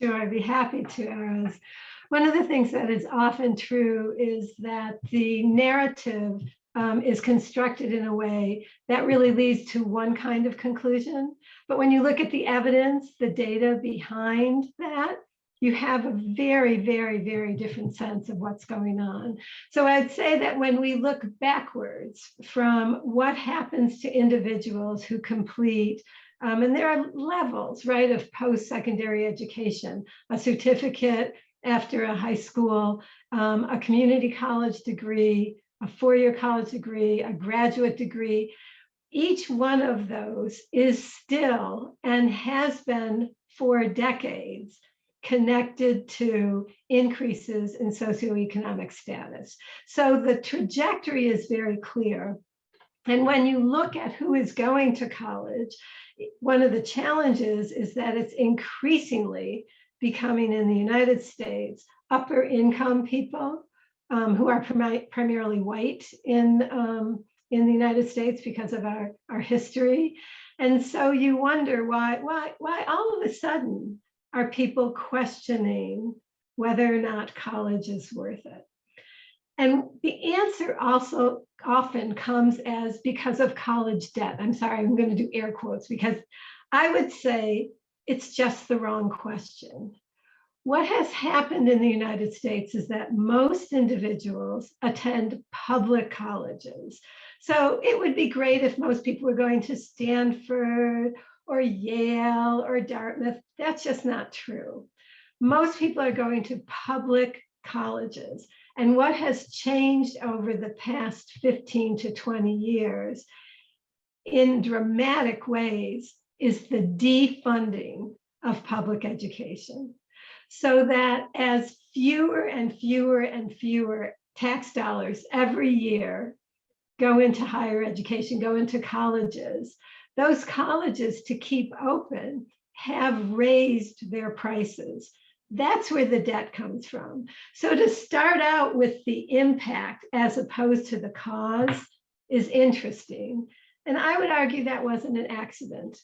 Sure, I'd be happy to, Aros. One of the things that is often true is that the narrative is constructed in a way that really leads to one kind of conclusion. But when you look at the evidence, the data behind that, you have a very, very, very different sense of what's going on. So I'd say that when we look backwards from what happens to individuals who complete and there are levels, right, of post-secondary education, a certificate after a high school, a community college degree, a four-year college degree, a graduate degree. Each one of those is still and has been for decades connected to increases in socioeconomic status. So the trajectory is very clear. And when you look at who is going to college, one of the challenges is that it's increasingly becoming in the United States upper income people who are primarily white in the United States because of our history. And so you wonder why all of a sudden are people questioning whether or not college is worth it. And the answer also often comes as because of college debt. I'm sorry, I'm going to do air quotes because I would say it's just the wrong question. What has happened in the United States is that most individuals attend public colleges. So it would be great if most people were going to Stanford or Yale or Dartmouth. That's just not true. Most people are going to public colleges. And what has changed over the past 15 to 20 years in dramatic ways is the defunding of public education. So that as fewer and fewer and fewer tax dollars every year go into higher education, go into colleges, those colleges to keep open have raised their prices. That's where the debt comes from. So to start out with the impact as opposed to the cause is interesting. And I would argue that wasn't an accident,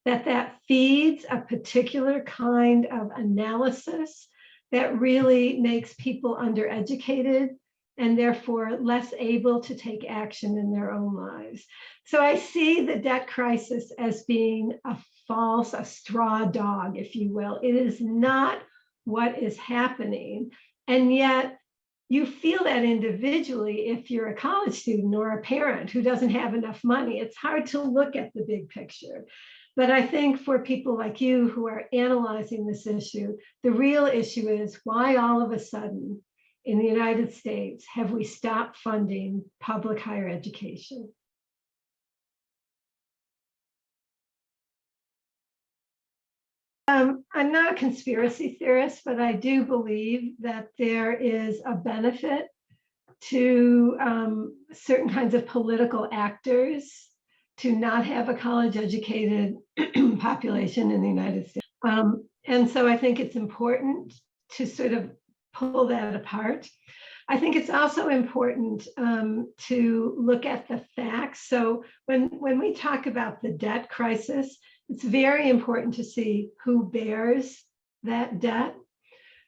that feeds a particular kind of analysis that really makes people undereducated and therefore less able to take action in their own lives. So I see the debt crisis as being a straw dog, if you will. It is not what is happening. And yet you feel that individually if you're a college student or a parent who doesn't have enough money. It's hard to look at the big picture. But I think for people like you who are analyzing this issue, the real issue is why all of a sudden in the United States have we stopped funding public higher education? I'm not a conspiracy theorist, but I do believe that there is a benefit to certain kinds of political actors to not have a college-educated population in the United States. And so I think it's important to sort of pull that apart. I think it's also important to look at the facts. So when we talk about the debt crisis, it's very important to see who bears that debt.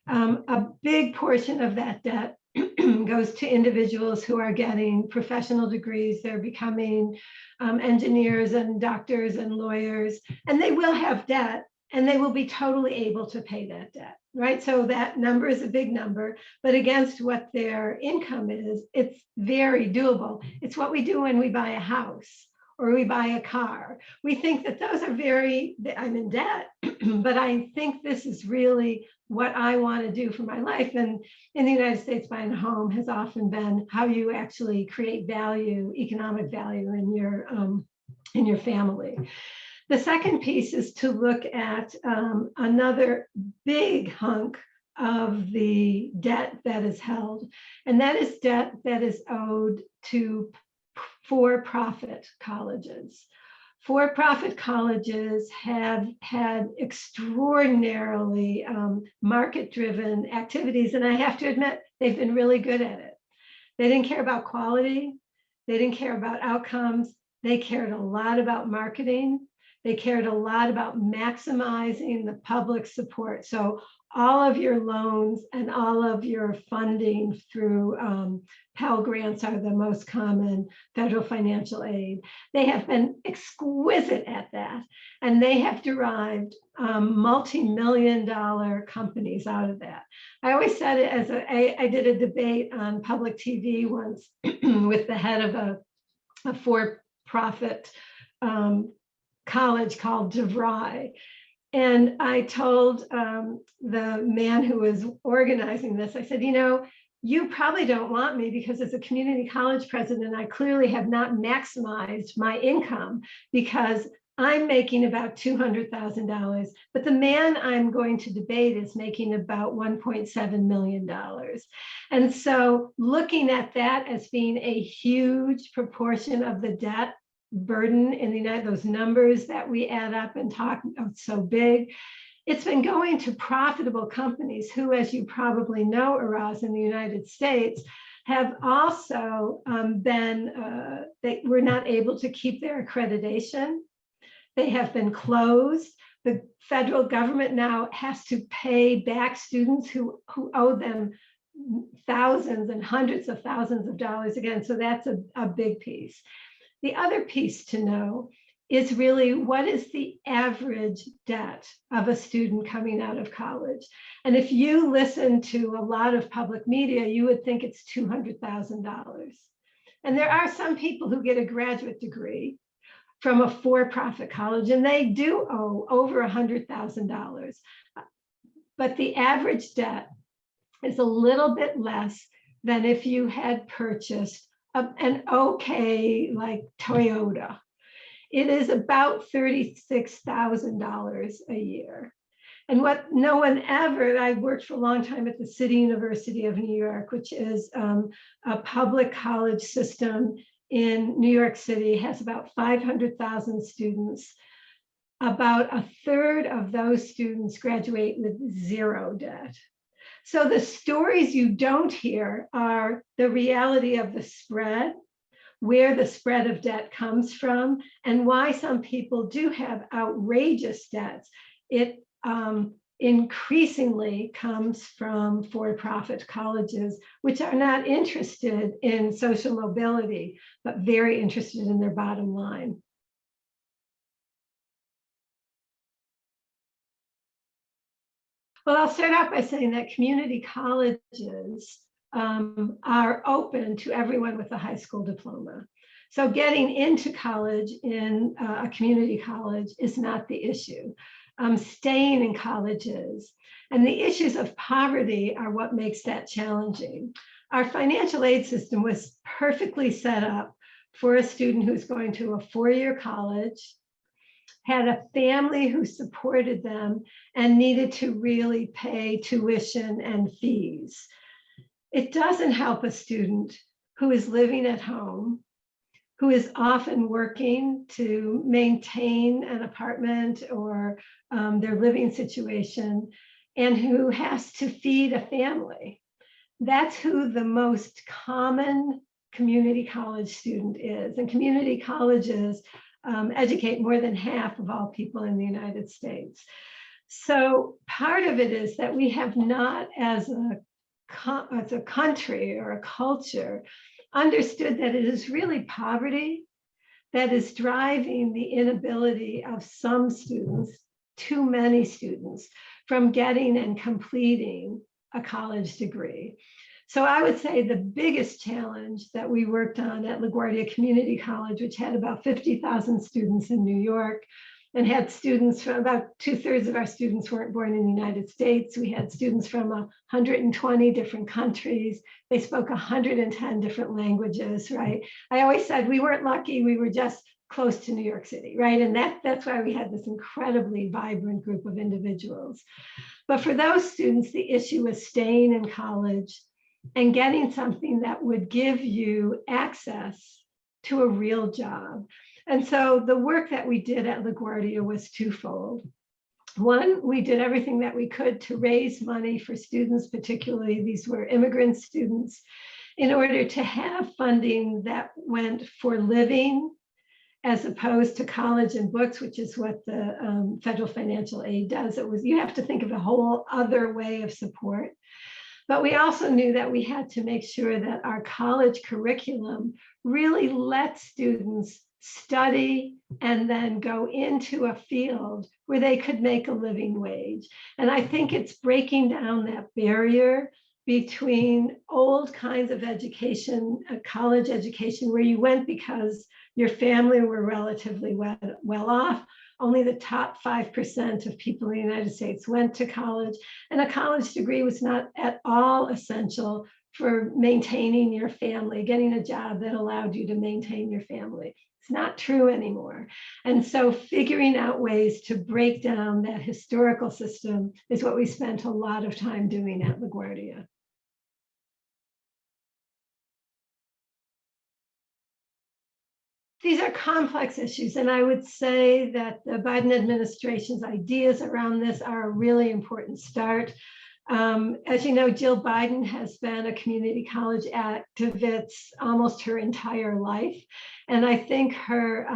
A big portion of that debt goes to individuals who are getting professional degrees. They're becoming engineers and doctors and lawyers, and they will have debt and they will be totally able to pay that debt, right? So that number is a big number, but against what their income is, it's very doable. It's what we do when we buy a house or we buy a car. We think that those are I'm in debt, but I think this is really what I want to do for my life. And in the United States, buying a home has often been how you actually create value, economic value in your family. The second piece is to look at another big hunk of the debt that is held, and that is debt that is owed to for-profit colleges. For-profit colleges have had extraordinarily market-driven activities, and I have to admit, they've been really good at it. They didn't care about quality. They didn't care about outcomes. They cared a lot about marketing. They cared a lot about maximizing the public support. So all of your loans and all of your funding through Pell Grants are the most common federal financial aid. They have been exquisite at that, and they have derived multi-million-dollar companies out of that. I always said it as I did a debate on public TV once with the head of a for-profit college called DeVry. And I told the man who was organizing this, I said, you probably don't want me because as a community college president, I clearly have not maximized my income because I'm making about $200,000, but the man I'm going to debate is making about $1.7 million. And so looking at that as being a huge proportion of the debt burden in the United States, those numbers that we add up and talk so big, it's been going to profitable companies who, as you probably know, Araz, in the United States, have also they were not able to keep their accreditation. They have been closed. The federal government now has to pay back students who owe them thousands and hundreds of thousands of dollars again. So that's a big piece. The other piece to know is really what is the average debt of a student coming out of college? And if you listen to a lot of public media, you would think it's $200,000. And there are some people who get a graduate degree from a for-profit college, and they do owe over $100,000. But the average debt is a little bit less than if you had purchased an okay, like Toyota. It is about $36,000 a year. And what no one ever, I worked for a long time at the City University of New York, which is a public college system in New York City, has about 500,000 students. About a third of those students graduate with zero debt. So the stories you don't hear are the reality of the spread, where the spread of debt comes from, and why some people do have outrageous debts. It increasingly comes from for-profit colleges, which are not interested in social mobility, but very interested in their bottom line. Well, I'll start out by saying that community colleges are open to everyone with a high school diploma. So getting into college in a community college is not the issue. Staying in colleges and the issues of poverty are what makes that challenging. Our financial aid system was perfectly set up for a student who's going to a four-year college, had a family who supported them, and needed to really pay tuition and fees. It doesn't help a student who is living at home, who is often working to maintain an apartment or their living situation, and who has to feed a family. That's who the most common community college student is. And community colleges educate more than half of all people in the United States. So part of it is that we have not, as a country or a culture, understood that it is really poverty that is driving the inability of some students, too many students, from getting and completing a college degree. So I would say the biggest challenge that we worked on at LaGuardia Community College, which had about 50,000 students in New York, and had students from about 2/3 of our students weren't born in the United States. We had students from 120 different countries. They spoke 110 different languages, right? I always said we weren't lucky, we were just close to New York City, right? And that's why we had this incredibly vibrant group of individuals. But for those students, the issue was staying in college and getting something that would give you access to a real job. And so the work that we did at LaGuardia was twofold. One, we did everything that we could to raise money for students, particularly these were immigrant students, in order to have funding that went for living as opposed to college and books, which is what the federal financial aid does. You have to think of a whole other way of support. But we also knew that we had to make sure that our college curriculum really let students study and then go into a field where they could make a living wage. And I think it's breaking down that barrier between old kinds of education, college education, where you went because your family were relatively well off. Only the top 5% of people in the United States went to college, and a college degree was not at all essential for maintaining your family, getting a job that allowed you to maintain your family. It's not true anymore. And so figuring out ways to break down that historical system is what we spent a lot of time doing at LaGuardia. These are complex issues, and I would say that the Biden administration's ideas around this are a really important start. As you know, Jill Biden has been a community college activist almost her entire life, and I think her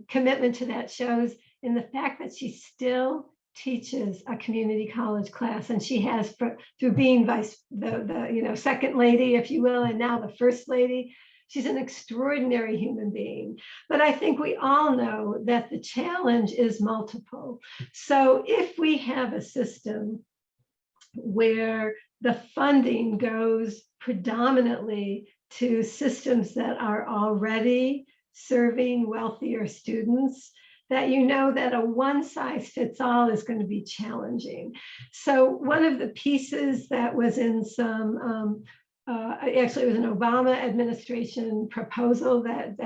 commitment to that shows in the fact that she still teaches a community college class, and she has through being the second lady, if you will, and now the first lady. She's an extraordinary human being. But I think we all know that the challenge is multiple. So if we have a system where the funding goes predominantly to systems that are already serving wealthier students, that you know that a one-size-fits-all is going to be challenging. So one of the pieces that was in some actually, it was an Obama administration proposal that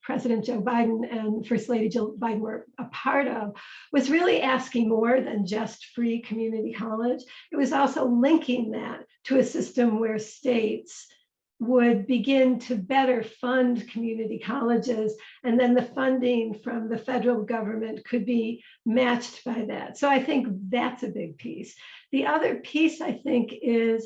President Joe Biden and First Lady Jill Biden were a part of, was really asking more than just free community college. It was also linking that to a system where states would begin to better fund community colleges, and then the funding from the federal government could be matched by that. So I think that's a big piece. The other piece, I think, is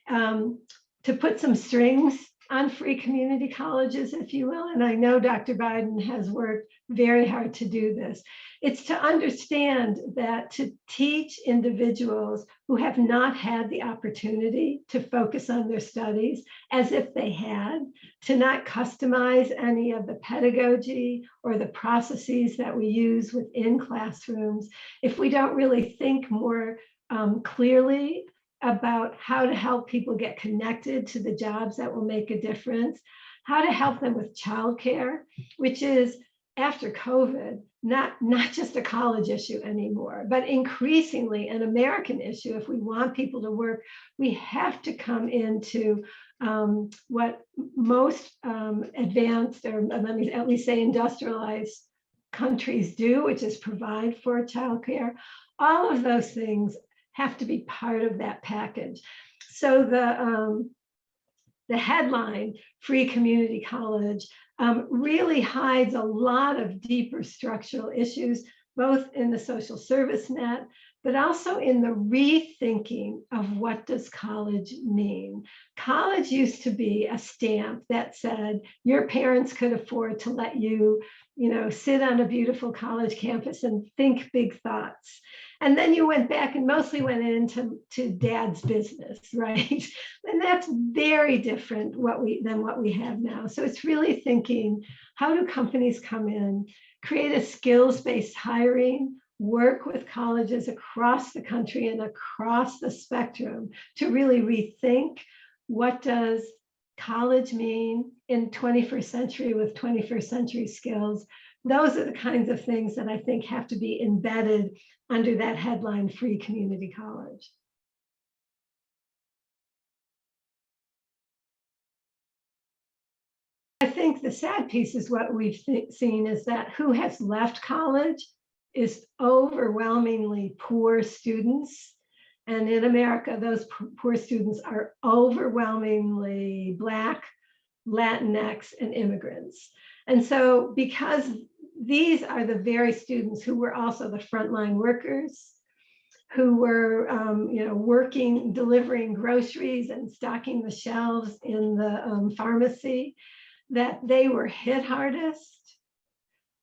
to put some strings on free community colleges, if you will. And I know Dr. Biden has worked very hard to do this. It's to understand that to teach individuals who have not had the opportunity to focus on their studies as if they had, to not customize any of the pedagogy or the processes that we use within classrooms, if we don't really think more clearly about how to help people get connected to the jobs that will make a difference, how to help them with childcare, which is, after COVID, not just a college issue anymore, but increasingly an American issue. If we want people to work, we have to come into what most advanced, or let me at least say industrialized countries do, which is provide for childcare. All of those things have to be part of that package. So the headline, Free Community College, really hides a lot of deeper structural issues, both in the social service net, but also in the rethinking of what does college mean. College used to be a stamp that said your parents could afford to let you, sit on a beautiful college campus and think big thoughts. And then you went back and mostly went into dad's business, right? And that's very different than what we have now. So it's really thinking, how do companies come in, create a skills-based hiring, work with colleges across the country and across the spectrum to really rethink what does college mean in 21st century with 21st century skills. Those are the kinds of things that I think have to be embedded under that headline, Free Community College. I think the sad piece is what we've seen is that who has left college is overwhelmingly poor students. And in America, those poor students are overwhelmingly Black, Latinx, and immigrants. And so because these are the very students who were also the frontline workers, who were working, delivering groceries and stocking the shelves in the pharmacy, that they were hit hardest.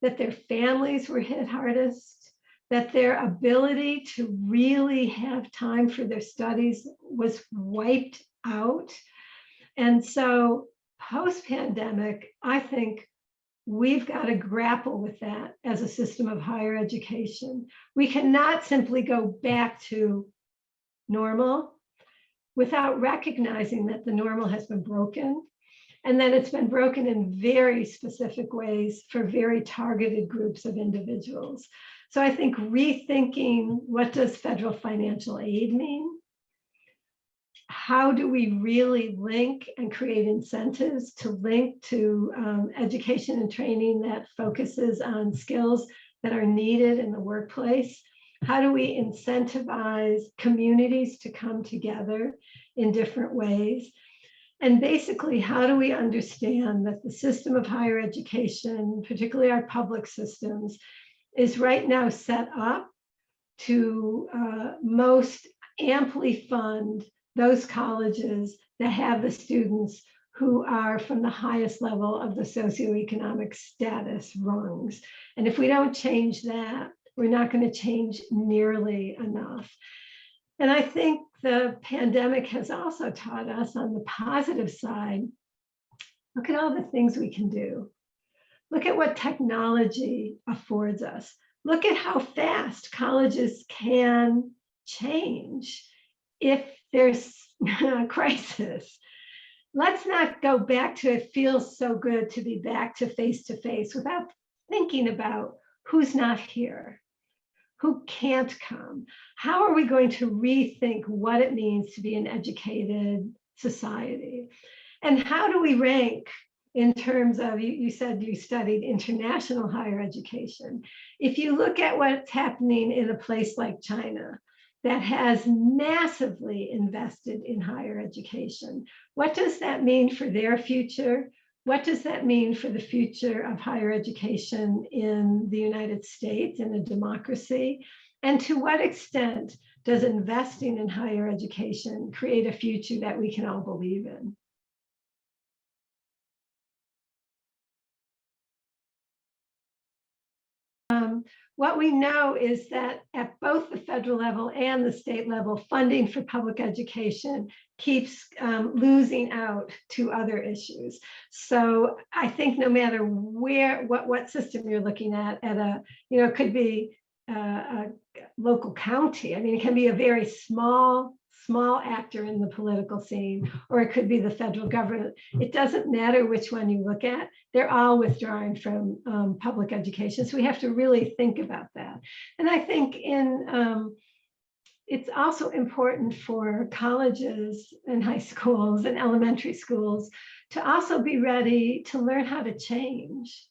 that their families were hit hardest, that their ability to really have time for their studies was wiped out. And so post-pandemic, I think we've got to grapple with that as a system of higher education. We cannot simply go back to normal without recognizing that the normal has been broken, and that it's been broken in very specific ways for very targeted groups of individuals. So I think rethinking, what does federal financial aid mean? How do we really link and create incentives to link to education and training that focuses on skills that are needed in the workplace? How do we incentivize communities to come together in different ways? And basically, how do we understand that the system of higher education, particularly our public systems, is right now set up to most amply fund those colleges that have the students who are from the highest level of the socioeconomic status rungs. And if we don't change that, we're not going to change nearly enough. And I think the pandemic has also taught us, on the positive side, look at all the things we can do. Look at what technology affords us. Look at how fast colleges can change if there's a crisis. Let's not go back to it feels so good to be back to face without thinking about who's not here, who can't come. How are we going to rethink what it means to be an educated society? And how do we rank in terms of, you said you studied international higher education. If you look at what's happening in a place like China, that has massively invested in higher education, what does that mean for their future? What does that mean for the future of higher education in the United States, in a democracy? And to what extent does investing in higher education create a future that we can all believe in? What we know is that at both the federal level and the state level, funding for public education keeps losing out to other issues. So I think no matter where, what system you're looking at a, it could be a local county. I mean, it can be a very small actor in the political scene, or it could be the federal government. It doesn't matter which one you look at. They're all withdrawing from public education. So we have to really think about that. And I think it's also important for colleges and high schools and elementary schools to also be ready to learn how to change,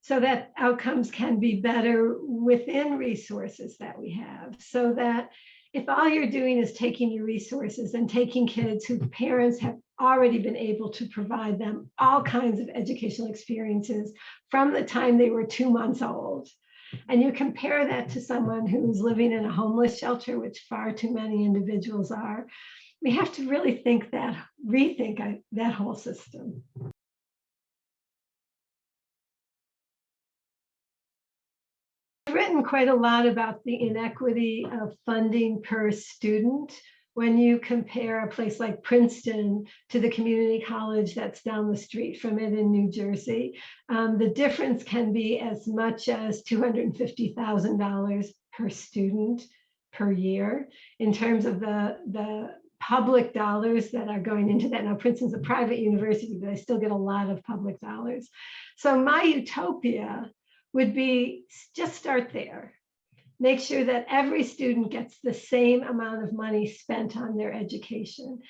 so that outcomes can be better within resources that we have. So that if all you're doing is taking your resources and taking kids whose parents have already been able to provide them all kinds of educational experiences from the time they were 2 months old, and you compare that to someone who's living in a homeless shelter, which far too many individuals are, we have to really rethink that whole system. I've written quite a lot about the inequity of funding per student when you compare a place like Princeton to the community college that's down the street from it in New Jersey. The difference can be as much as $250,000 per student per year in terms of the public dollars that are going into that. Now, Princeton's a private university, but I still get a lot of public dollars. So my utopia would be just start there. Make sure that every student gets the same amount of money spent on their education.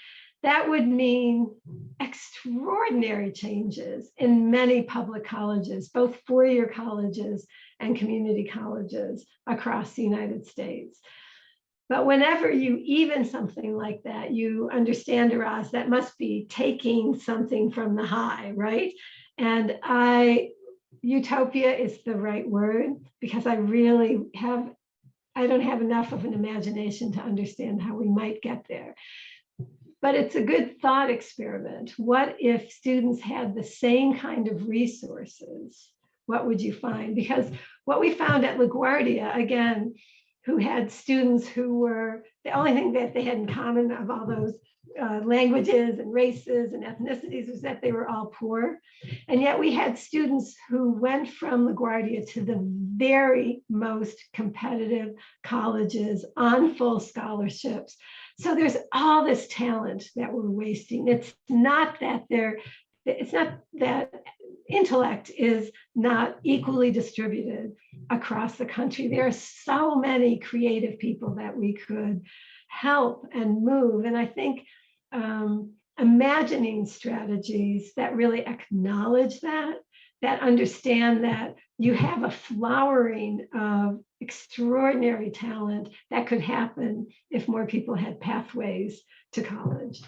That would mean extraordinary changes in many public colleges, both four-year colleges and community colleges across the United States. But whenever you even something like that, you understand, Araz, that must be taking something from the high, right? And utopia is the right word, because I don't have enough of an imagination to understand how we might get there. But it's a good thought experiment. What if students had the same kind of resources what would you find? Because what we found at LaGuardia, again, who had students who were, the only thing that they had in common of all those languages and races and ethnicities was that they were all poor. And yet we had students who went from LaGuardia to the very most competitive colleges on full scholarships. So there's all this talent that we're wasting. It's not that intellect is not equally distributed across the country. There are so many creative people that we could help and move. And I think imagining strategies that really acknowledge that understand that you have a flowering of extraordinary talent that could happen if more people had pathways to college.